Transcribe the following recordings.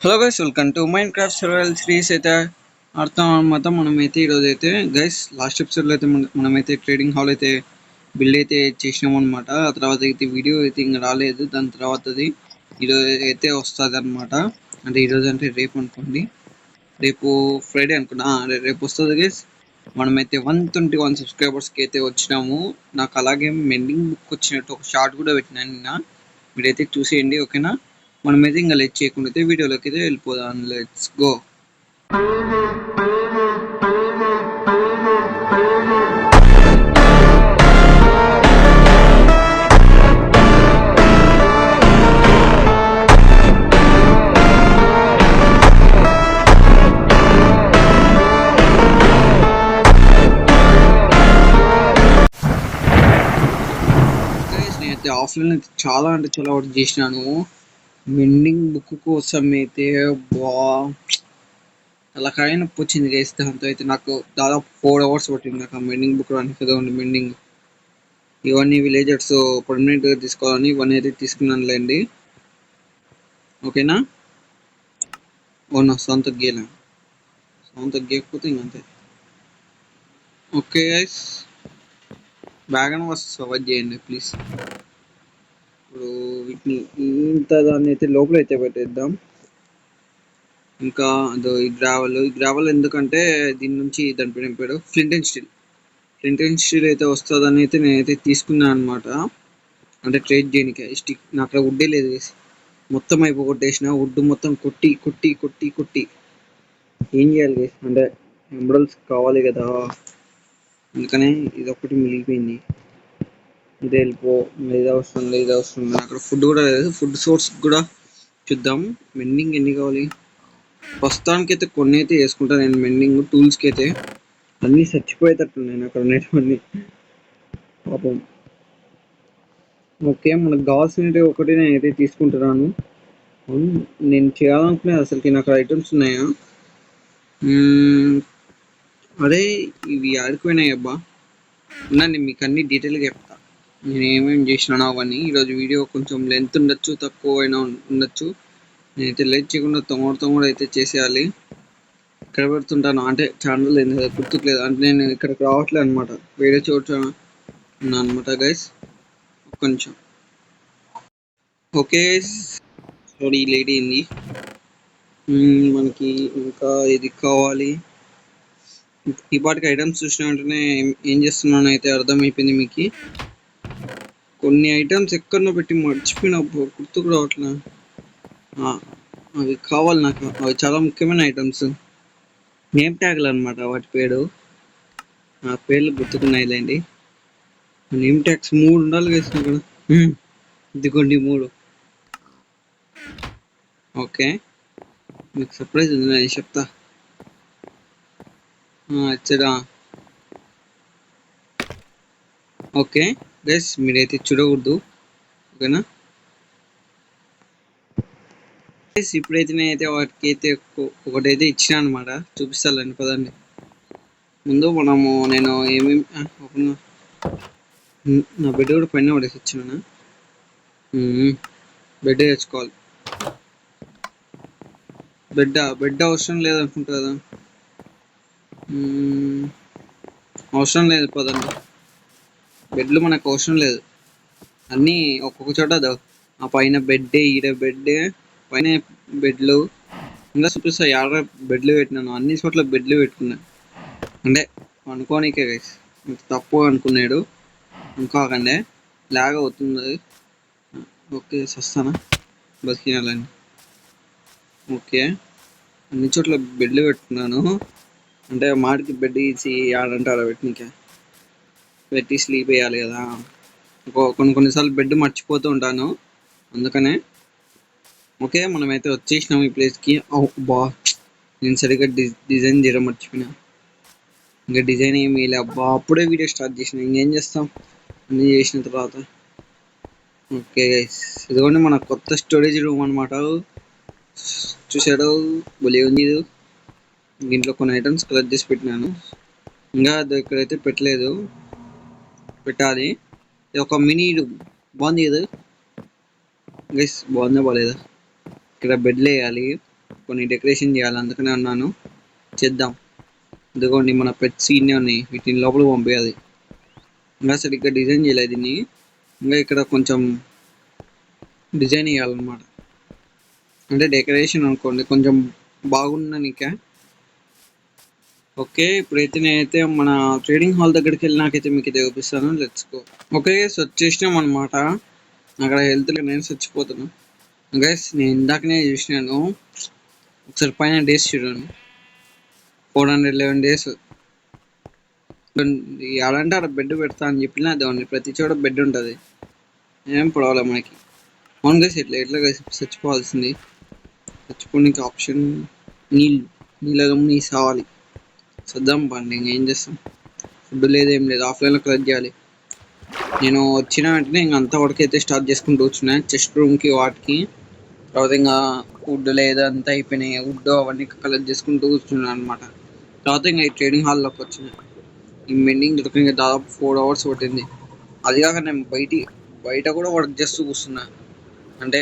Hello guys, welcome to mind craft survival series. అయితే అర్థం అనమాట. మనమైతే ఈరోజు అయితే గైస్ లాస్ట్ ఎపిసోడ్లో అయితే మనమైతే ట్రేడింగ్ హాల్ అయితే బిల్డ్ అయితే చేసినాం అనమాట. ఆ తర్వాత అయితే వీడియో అయితే ఇంకా రాలేదు. దాని తర్వాతది ఈరోజు అయితే వస్తుంది అనమాట. అంటే ఈరోజు అంటే రేపు అనుకోండి, రేపు ఫ్రైడే అనుకున్నా. రేపు వస్తుంది గైస్. మనమైతే 121 సబ్స్క్రైబర్స్కి అయితే వచ్చినాము. నాకు అలాగే మెండింగ్ బుక్ వచ్చినట్టు ఒక షార్ట్ కూడా పెట్టినాను నిన్న. మీరైతే చూసేయండి, ఓకేనా? మనమైతే ఇంకా లెట్ చేయకుండా అయితే వీడియోలోకి అయితే వెళ్ళిపోదాం. Let's go. నేనైతే ఆఫ్లైన్ అయితే చాలా అంటే చాలా వర్క్ చేసినాను. మెండింగ్ బుక్ కోసం అయితే తలకాయ నొప్పి వచ్చింది గైస్. దాంతో అయితే నాకు దాదాపు 4 hours పట్టింది నాకు ఆ మెండింగ్ బుక్ రానికి. మెండింగ్ ఇవన్నీ విలేజర్స్ పర్మనెంట్గా తీసుకోవాలని ఇవన్నీ అయితే తీసుకున్నానులేండి, ఓకేనా? ఓనా సొంత గీయలే, సొంత గీయకపోతే ఇంకంతే. ఓకే గైస్, బ్యాగ్ అని వస్తుంది, సర్వైవ్ చేయండి ప్లీజ్. ఇప్పుడు వీటిని ఇంత దాన్ని అయితే లోపల అయితే పెట్టేద్దాం. ఇంకా అదో ఈ గ్రావెల్ ఎందుకంటే దీని నుంచి దాని పేరు ఏం పేరు, ఫ్లింట్ అండ్ స్టీల్ అయితే వస్తుందని అయితే నేనైతే తీసుకున్నాను అనమాట. అంటే ట్రేడ్ చేయడానికి స్టిక్ నాకు అక్కడ వుడ్డే లేదు, మొత్తం అయిపోగొట్టేసిన వుడ్ మొత్తం కొట్టి కొట్టి కొట్టి కొట్టి ఏం చేయాలి అంటే ఎంబ్రల్స్ కావాలి కదా, అందుకనే ఇది ఒకటి మిగిలిపోయింది. ఇది వెళ్ళిపో, ఇది అవసరం లేదు. అక్కడ ఫుడ్ కూడా లేదు. ఫుడ్ సోర్స్ కూడా చూద్దాం. మెండింగ్ ఎన్ని కావాలి? ప్రస్తుతానికి అయితే కొన్ని అయితే వేసుకుంటాను నేను. మెండింగ్ టూల్స్కి అయితే అన్నీ చచ్చిపోయేటట్టున్నాయి అక్కడ ఉండేటివన్నీ పాపం. ఓకే, మనకు కావాల్సినవి ఒకటి నేను అయితే తీసుకుంటున్నాను. నేను చేయాలనుకునేది అసలుకి నాకు ఐటమ్స్ ఉన్నాయా? అదే ఇవి ఆడిపోయినాయి అబ్బా. నేను మీకు అన్ని డీటెయిల్గా చెప్తా, నేను ఏమేమి చేసినాను అవన్నీ. ఈరోజు వీడియో కొంచెం లెంత్ ఉండొచ్చు, తక్కువ అయినా ఉండొచ్చు. నేనైతే లేట్ చేయకుండా తొందర అయితే చేసేయాలి. ఇక్కడ పెడుతుంటాను అంటే ఛానల్ గుర్తుకులేదు, అంటే నేను ఇక్కడికి రావట్లేదు అనమాట, వేరే చోట ఉన్నా అనమాట గైస్. ఒక్క నిమిషం. ఓకే, సారీ లేడీ అయింది. మనకి ఇంకా ఇది కావాలి. ఈ పాటికి ఐటమ్స్ చూసిన వెంటనే ఏం చేస్తున్నాను అయితే అర్థమైపోయింది మీకు. కొన్ని ఐటమ్స్ ఎక్కడనో పెట్టి మర్చిపోయినా, గుర్తుకు రావట్లే. అవి కావాలి నాకు, అవి చాలా ముఖ్యమైన ఐటమ్స్. నేమ్ ట్యాగ్లు అనమాట వాటి పేరు. ఆ పేర్లు గుర్తుకున్నాయిలేండి. నేమ్ ట్యాగ్స్ 3 ఉండాలి వేసిన కదా. ఇదిగోండి 3. ఓకే, మీకు సర్ప్రైజ్ ఉంది, నేను చెప్తా. వచ్చాడా? ఓకే గైస్, మీరైతే చూడకూడదు, ఓకేనా? ఇప్పుడైతే నేనైతే వాటికి అయితే ఒకటైతే ఇచ్చిన అనమాట, చూపిస్తాను పదండి. ముందు నేను ఏమేమి నా బెడ్ కూడా పైన పడేసి వచ్చినా. బెడ్ తెచ్చుకోవాలి. బెడ్ అవసరం లేదనుకుంటా కదా. అవసరం లేదు పదండి, బెడ్లు మనకు అవసరం లేదు. అన్నీ ఒక్కొక్క చోట ఆ పైన బెడ్, ఈడ బెడ్, పైన బెడ్లు ఇంకా చూపిస్తా. ఆడ బెడ్లు పెట్టినాను, అన్ని చోట్ల బెడ్లు పెట్టుకున్నాను. అంటే అనుకోనికే గైస్, తప్పు అనుకున్నాడు అనుకోకండి, లాగ్ అవుతుంది. ఓకే, వస్తానా బతికినాలండి. ఓకే, అన్ని చోట్ల బెడ్లు పెట్టుకున్నాను. అంటే మాటికి బెడ్ ఇచ్చి ఆడంటారా పెట్టి స్లీప్ వేయాలి కదా. కొన్నిసార్లు బెడ్ మర్చిపోతూ ఉంటాను, అందుకనే. ఓకే, మనమైతే వచ్చేసినాం ఈ ప్లేస్కి. బా, నేను సరిగ్గా డిజైన్ చేయడం మర్చిపోయినా. ఇంకా డిజైన్ ఏమీ లే అబ్బా, అప్పుడే వీడియో స్టార్ట్ చేసిన. ఇంకేం చేస్తాం అన్నీ చేసిన తర్వాత. ఓకే గైస్, ఇదిగోండి మన కొత్త స్టోరేజ్ రూమ్ అనమాట. చూసాడు, భలే ఉంది ఇది. దీంట్లో కొన్ని ఐటమ్స్ కలెక్ట్ చేసి పెట్టినాను. ఇంకా ఇక్కడైతే పెట్టలేదు, పెట్టాలి. ఇది ఒక మినీ రూమ్, బాగుంది కదా గైస్? బాగుందా బాగాలేదా? ఇక్కడ బెడ్లు వేయాలి. కొన్ని డెకరేషన్ చేయాలి, అందుకనే అన్నాను చేద్దాం. ఇదిగోండి మన పెట్ సీడ్ని ఉన్నాయి, వీటిని లోపలికి పంపించాలి. ఇంకా సరిగ్గా డిజైన్ చేయలేదు దీన్ని, ఇంకా ఇక్కడ కొంచెం డిజైన్ చేయాలన్నమాట. అంటే డెకరేషన్ అనుకోండి, కొంచెం బాగుండనికే. ఓకే, ఇప్పుడైతే నేనైతే మన ట్రేడింగ్ హాల్ దగ్గరికి వెళ్ళి నాకైతే మీకు ఇది చూపిస్తాను. Let's go. ఓకే గైస్, వచ్చేసినాం అనమాట. అక్కడ హెల్త్ నేను చచ్చిపోతాను గైస్. నేను ఇందాకనే చూసినాను, ఒకసారి పైన డేస్ చూడండి, 411 days. అలాంటి ఆడ బెడ్ పెడతా అని చెప్పినా అదే, ప్రతి చోట బెడ్ ఉంటుంది, ఏం ప్రాబ్లం మనకి. అవును గైస్, ఎట్లా గైస్ చచ్చిపోవాల్సింది. చచ్చిపోనికి ఆప్షన్ నీళ్ళలో నీ సావాలి. చూద్దాం పండి, ఇంకేం చేస్తాం. ఫుడ్ లేదు, ఏం లేదు, ఆఫ్లైన్లో కలెక్ట్ చేయాలి. నేను వచ్చిన వెంటనే ఇంక అంతా వరకైతే స్టార్ట్ చేసుకుంటూ వచ్చిన చెస్ట్ రూమ్కి వాటికి. తర్వాత ఇంకా వుడ్ లేదు, అంతా అయిపోయినాయి, వుడ్ అవన్నీ కలెక్ట్ చేసుకుంటూ కూర్చున్నాను అనమాట. తర్వాత ఇంకా ఈ ట్రేడింగ్ హాల్లోకి వచ్చిన. ఈ మెండింగ్ దొరికిన దాదాపు 4 hours పట్టింది. అది కాక నేను బయట కూడా వర్క్ చేస్తూ కూర్చున్నా, అంటే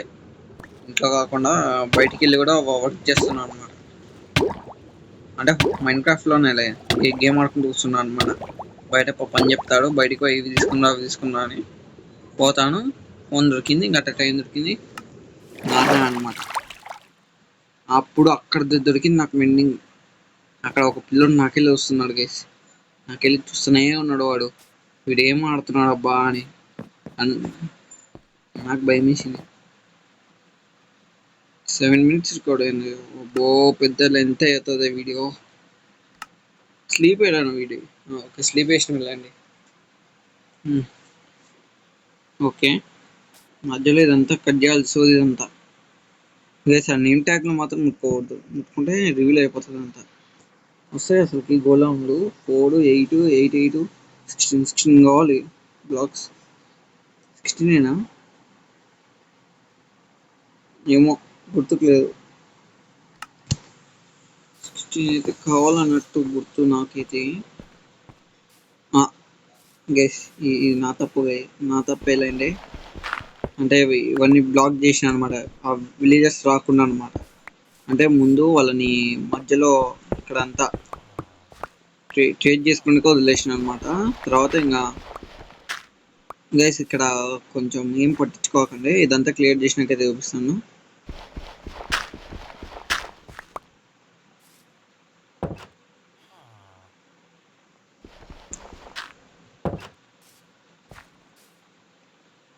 ఇంట్లో కాకుండా బయటికి వెళ్ళి కూడా వర్క్ చేస్తున్నాను అనమాట. అంటే మైండ్ క్రాఫ్ట్లోనే ఈ గేమ్ ఆడుకుంటూ కూర్చున్నాను అనమాట. బయట పని చెప్తాడు, బయటకు పోయి ఇవి తీసుకున్నా అవి తీసుకున్నా అని పోతాను. ఫోన్ దొరికింది, గట్ట టైం దొరికింది నాన్న అనమాట. అప్పుడు అక్కడ దొరికింది నాకు మెండింగ్. అక్కడ ఒక పిల్లోడు నాకెళ్ళి వస్తున్నాడు గైస్, నాకెళ్ళి చూస్తూనే ఉన్నాడు. వీడు ఏం ఆడుతున్నాడు అబ్బా అని నాకు భయం వేసింది. 7 minutes రికార్డ్ అయింది. పెద్ద లెంత్ అవుతుంది వీడియో. స్లీప్ వేయడాను వీడియో. ఓకే, స్లీప్ వేసిన వెళ్ళండి. ఓకే, మధ్యలో ఇదంతా కట్ చేయాలి. సో ఇదంతా లేదు సార్, నేమ్ ట్యాగ్లో మాత్రం ముట్టుకోవద్దు, ముట్టుకుంటే రివీల్ అయిపోతుంది అంతా. వస్తాయి అసలుకి గోళంలు 4, 8, 8, 8, 16 కావాలి బ్లాక్స్. 16 ఏమో గుర్తుకు లేదు. 16 అయితే కావాలన్నట్టు గుర్తు నాకైతే. గైస్, ఇది నా తప్పేలేండి. అంటే ఇవన్నీ బ్లాక్ చేసిన అనమాట, ఆ విలేజెస్ రాకుండా అనమాట. అంటే ముందు వాళ్ళని మధ్యలో ఇక్కడ అంతా ట్రేడ్ చేసుకుంటూ వదిలేసిన అనమాట. తర్వాత ఇంకా గైస్ ఇక్కడ కొంచెం ఏం పట్టించుకోకండి, ఇదంతా క్లియర్ చేసినాకైతే చూపిస్తాను.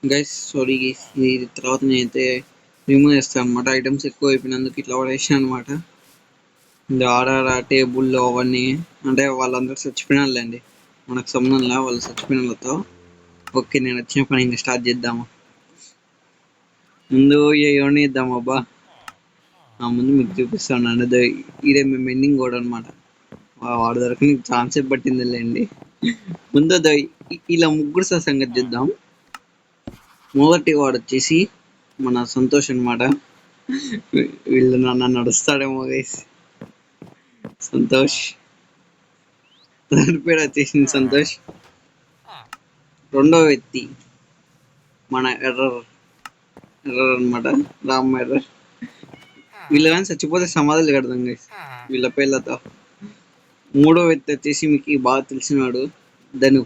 గైస్ సారీ గైస్, ఇది తర్వాత నేనైతే రిమూవ్ చేస్తాను అనమాట. ఐటమ్స్ ఎక్కువ అయిపోయినందుకు ఇట్లా పడేసాను అనమాట. ఆడాడ టేబుల్లో అవన్నీ, అంటే వాళ్ళందరూ చచ్చిపోయినాళ్ళండి, మనకు సంబంధంలా వాళ్ళు చచ్చిపోయినతో. ఓకే, నేను వచ్చిన పని ఇంకా స్టార్ట్ చేద్దాము. ముందు ఏమని ఇద్దాం అబ్బా, ముందు మీకు చూపిస్తాను. ఇదే మేము ఎండింగ్ కూడా అనమాట. వాడు దొరకని ఛాన్సే పట్టింది లేండి. ముందు ఇలా ముగ్గురు సంగతి చేద్దాం. మొదటి వాడు వచ్చేసి మన సంతోష్ అనమాట. వీళ్ళు నన్ను నడుస్తాడేమో గైస్. సంతోష్ పేరు వచ్చేసింది సంతోష్. రెండో వ్యక్తి మన ఎర్రర్ అనమాట, రామ్ ఎర్రర్. వీళ్ళు కానీ చచ్చిపోతే సమాధులు కడదాం గైస్ వీళ్ళ పేర్లతో. మూడో వ్యక్తి వచ్చేసి మీకు బాగా తెలిసినాడు, ధను.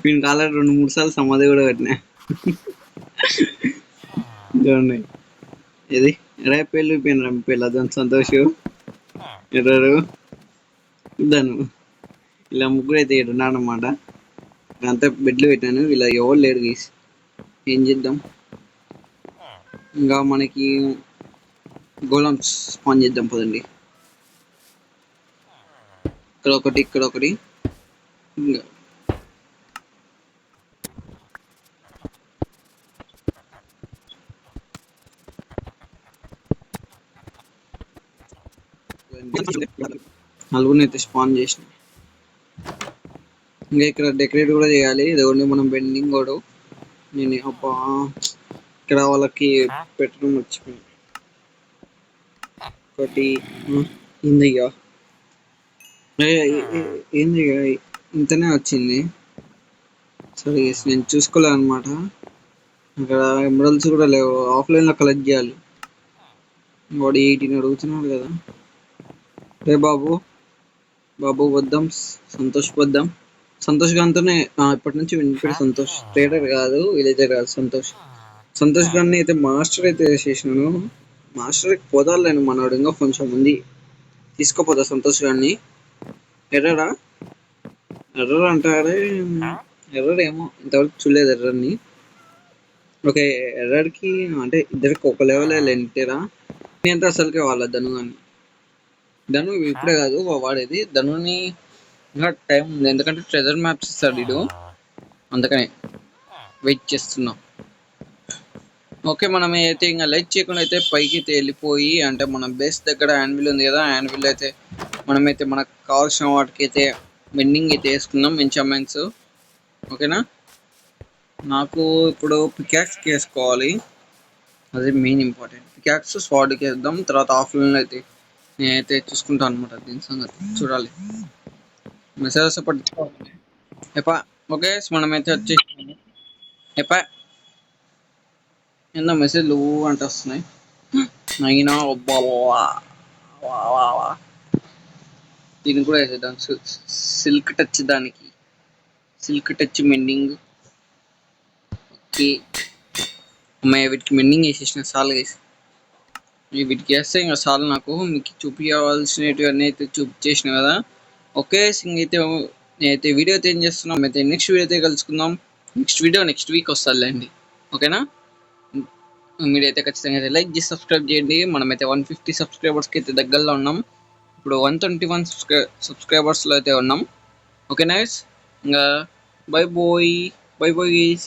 వీళ్ళకి ఆల్రెడీ 2-3 సార్లు సమాధి కూడా కట్టినా. చూడండి, ఇది రేపు వెళ్ళిపోయిన పేర్లు అదని సంతోష్, ఎర్రరు, ధను. ఇలా ముగ్గురు అయితే ఉన్నాడు అనమాట. అంతా బెడ్లు పెట్టాను, ఇలా ఎవరు లేడు గీసి. ఏం చేద్దాం, ఇంకా మనకి గోళం స్పాన్ చేద్దాం పదండి. ఇక్కడ ఒకటి, ఇక్కడ ఒకటి, ఇంకా నలుగురిని స్పాన్ చేసిన. ఇంకా ఇక్కడ డెకరేట్ కూడా చేయాలి. ఇదిగోండి మనం బెండింగ్ కూడా. నేను అబ్బా ఇక్కడ వాళ్ళకి పెట్టడం మర్చిపోయాను. ఒకటి ఏందిగా, ఏందిగా ఇంతనే వచ్చింది. సరే నేను చూసుకోలే అనమాట. అక్కడ ఎమరల్స్ కూడా లేవు, ఆఫ్లైన్లో కలెక్ట్ చేయాలి. వాడు 18 అడుగుతున్నాడు కదా. రే బాబు, బాబు వద్దాం, సంతోష్ వద్దాం. సంతోష్ గారితోనే ఇప్పటి నుంచి వినిపెడు. సంతోష్ ట్రేడర్ కాదు, విలేజర్ కాదు, సంతోష్. సంతోష్ గారిని అయితే మాస్టర్ అయితే చేసినాను. మాస్టర్కి పోదాలేను, మనోడు ఇంకా కొంచెం ఉంది. తీసుకోపోతా సంతోష్ గారిని. ఎర్రరా, ఎర్రర్ అంటారే, ఎర్రర్ ఏమో ఇంతవరకు చూడలేదు ఎర్రర్ని. ఓకే, ఎర్రర్కి అంటే ఇద్దరికి ఒక లెవెల్ ఎంతేరా. నేను అంటే అసలుకే వాళ్ళ ధను కానీ. ధను ఇప్పుడే కాదు వాడేది. ధనుని ఇంకా టైం ఉంది, ఎందుకంటే ట్రెజర్ మ్యాప్స్ ఇస్తాడు వీడు, అందుకనే వెయిట్ చేస్తున్నాం. ఓకే, మనం అయితే ఇంకా లైట్ చేయకుండా అయితే పైకి అయితే వెళ్ళిపోయి, అంటే మన బేస్ దగ్గర యాన్విల్ ఉంది కదా, యాన్విల్ అయితే మనమైతే మనకు కావాల్సిన వాటికి అయితే బెండింగ్ అయితే వేసుకుందాం, ఎంచామెంట్స్. ఓకేనా, నాకు ఇప్పుడు పికాక్స్కి వేసుకోవాలి, అదే మెయిన్ ఇంపార్టెంట్. పికాక్స్ స్వాడ్కి వేద్దాం, తర్వాత ఆఫ్లైన్లో అయితే నేనైతే చూసుకుంటాను అనమాట దీని సంగతి. చూడాలి, మెసేజెస్ పట్టించుకోవాలి ఎప్పా. ఓకే, మనమైతే వచ్చేసి ఎప్పా ఏందో మెసేజ్లు అంటే వస్తున్నాయి. అయినా దీనికి కూడా వేసేద్దాం, సిల్క్ టచ్, దానికి సిల్క్ టచ్ మెండింగ్. ఓకే అమ్మాయి, వీటికి మెండింగ్ వేసేసిన సాల్ వేసి, వీటికి వేస్తే ఇంకా సాల్. నాకు మీకు చూపించవలసినవి అన్నీ అయితే చూపించేసిన కదా. ఓకే, అయితే నేనైతే వీడియో అయితే ఏం చేస్తున్నాం, అయితే నెక్స్ట్ వీడియో అయితే కలుసుకుందాం. నెక్స్ట్ వీడియో నెక్స్ట్ వీక్ వస్తుందిలేండి. ఓకేనా, మీరైతే ఖచ్చితంగా అయితే లైక్ చేసి సబ్స్క్రైబ్ చేయండి. మనమైతే 150 సబ్స్క్రైబర్స్కి అయితే దగ్గరలో ఉన్నాం. ఇప్పుడు 121 సబ్స్క్రైబర్స్లో అయితే ఉన్నాం. ఓకే నైస్, ఇంకా bye bye, bye bye guys.